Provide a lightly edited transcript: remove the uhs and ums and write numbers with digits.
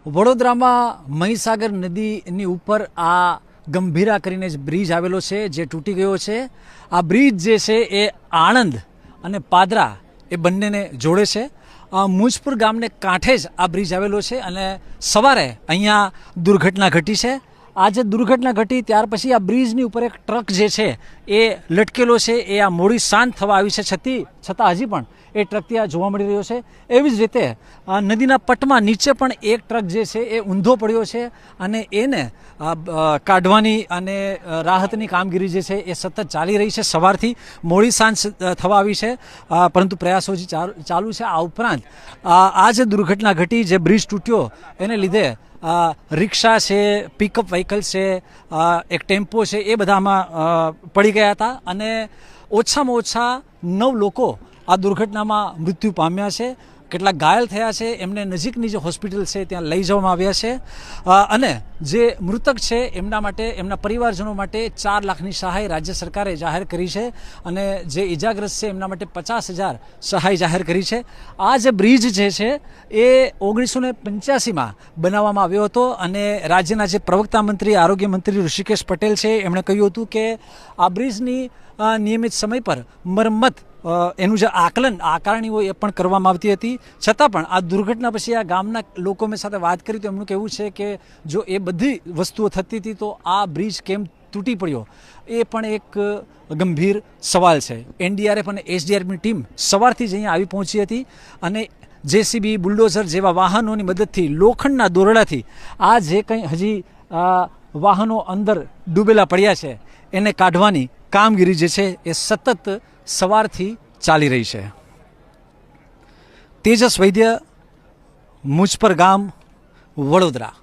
વડોદરામાં મહીસાગર નદીની ઉપર આ ગંભીરા કરીને જ બ્રિજ આવેલો છે જે તૂટી ગયો છે. આ બ્રિજ જે છે એ આણંદ અને પાદરા એ બંનેને જોડે છે. મુજપુર ગામને કાંઠે જ આ બ્રિજ આવેલો છે અને સવારે અહીંયા દુર્ઘટના ઘટી છે. આ જે દુર્ઘટના ઘટી ત્યાર પછી આ બ્રિજની ઉપર એક ટ્રક જે છે એ લટકેલો છે. એ આ મોડી સાંજ થવા આવી છે છતાં હજી પણ એ ટ્રક ત્યાં જોવા મળી રહ્યો છે. એવી જ રીતે નદીના પટમાં નીચે પણ એક ટ્રક જે છે એ ઊંધો પડ્યો છે અને એને કાઢવાની અને રાહતની કામગીરી જે છે એ સતત ચાલી રહી છે. સવારથી મોડી સાંજ થવા આવી છે પરંતુ પ્રયાસો હજી ચાલુ છે. આ ઉપરાંત આ જે દુર્ઘટના ઘટી, જે બ્રિજ તૂટ્યો એને લીધે રિક્ષા છે, પિકઅપ વ્હીકલ છે, એક ટેમ્પો છે, એ બધામાં પડી ગયા હતા અને ઓછામાં ઓછા 9 લોકો આ દુર્ઘટનામાં મૃત્યુ પામ્યા છે. કેટલાક ઘાયલ થયા છે. એમને નજીકની જે હોસ્પિટલ છે ત્યાં લઈ જવામાં આવ્યા છે અને જે મૃતક છે એમના માટે, એમના પરિવારજનો માટે 4 લાખની સહાય રાજ્ય સરકારે જાહેર કરી છે અને જે ઇજાગ્રસ્ત છે એમના માટે 50,000 સહાય જાહેર કરી છે. આ જે બ્રિજ જે છે એ 1985માં બનાવવામાં આવ્યો હતો અને રાજ્યના જે પ્રવક્તા મંત્રી, આરોગ્ય મંત્રી ઋષિકેશ પટેલ છે એમણે કહ્યું હતું કે આ બ્રિજની નિયમિત સમય પર મરમ્મત, એનું જે આકારણી હોય એ પણ કરવામાં આવતી હતી. છતાં પણ આ દુર્ઘટના પછી આ ગામના લોકો મેં સાથે વાત કરી તો એમનું કહેવું છે કે જો એ બધી વસ્તુઓ થતી હતી તો આ બ્રિજ કેમ તૂટી પડ્યો, એ પણ એક ગંભીર સવાલ છે. એનડીઆરએફ અને એસડીઆરએફની ટીમ સવારથી જ અહીંયા આવી પહોંચી હતી અને જેસીબી, બુલડોઝર જેવા વાહનોની મદદથી, લોખંડના દોરડાથી આ જે કંઈ હજી વાહનો અંદર ડૂબેલા પડ્યા છે એને કાઢવાની કામગીરી જે છે એ સતત સવારથી ચાલી રહી છે. તેજસ વૈદ્ય, મુજપર ગામ, વડોદરા.